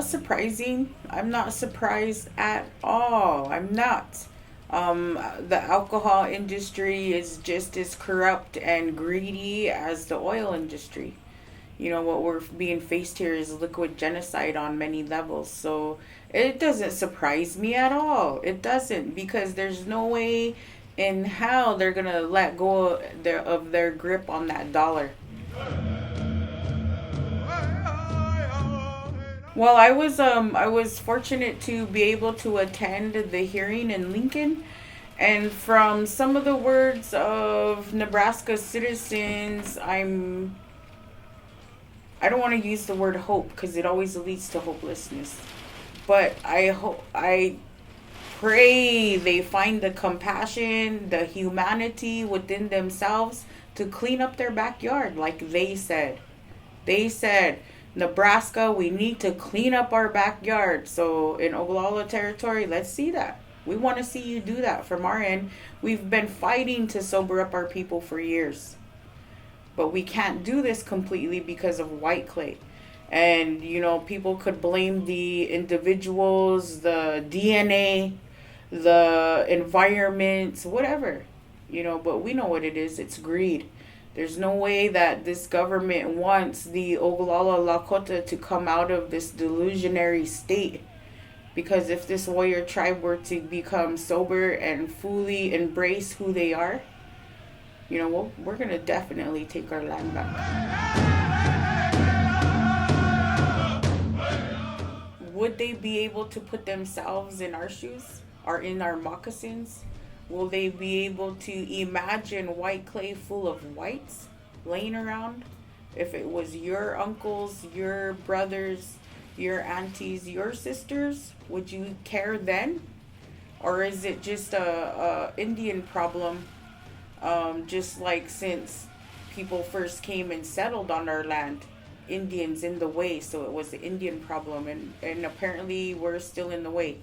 not surprising. I'm not surprised at all. I'm not. The alcohol industry is just as corrupt and greedy as the oil industry. What we're being faced here is liquid genocide on many levels. So it doesn't surprise me at all. It doesn't, because there's no way in hell they're gonna let go of their grip on that dollar. Well, I was fortunate to be able to attend the hearing in Lincoln, and from some of the words of Nebraska citizens, I don't want to use the word hope because it always leads to hopelessness. But I pray they find the compassion, the humanity within themselves to clean up their backyard, like they said. They said, Nebraska, we need to clean up our backyard. So in Oglala territory, let's see that. We want to see you do that from our end. We've been fighting to sober up our people for years. But we can't do this completely because of white clay. And, people could blame the individuals, the DNA, the environment, whatever. But we know what it is. It's greed. There's no way that this government wants the Oglala Lakota to come out of this delusionary state. Because if this warrior tribe were to become sober and fully embrace who they are, we're going to definitely take our land back. Would they be able to put themselves in our shoes or in our moccasins? Will they be able to imagine white clay full of whites laying around? If it was your uncles, your brothers, your aunties, your sisters, would you care then? Or is it just a Indian problem? Just like since people first came and settled on our land, Indians in the way, so it was the Indian problem, and apparently we're still in the way.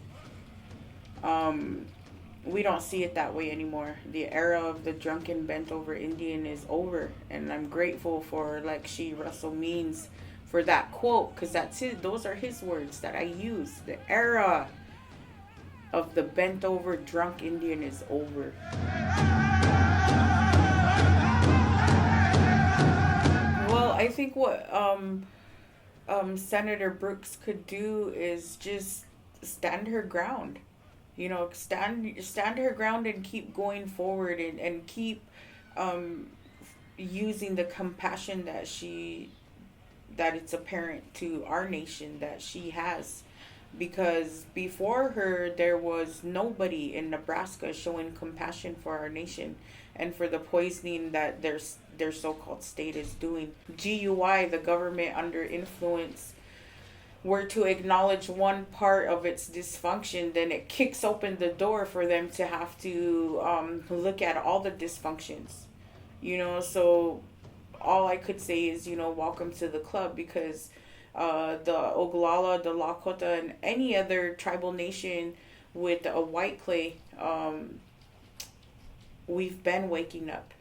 We don't see it that way anymore. The era of the drunken bent over Indian is over, and I'm grateful for Lexi Russell Means for that quote, because those are his words that I use. The era of the bent over drunk Indian is over. Well, I think what Senator Brooks could do is just stand her ground. Stand her ground and keep going forward, and keep using the compassion that it's apparent to our nation that she has. Because before her, there was nobody in Nebraska showing compassion for our nation and for the poisoning that their so-called state is doing. GUI, the government under influence, were to acknowledge one part of its dysfunction, then it kicks open the door for them to have to look at all the dysfunctions. So all I could say is, welcome to the club, because the Oglala, the Lakota, and any other tribal nation with a white clay, we've been waking up.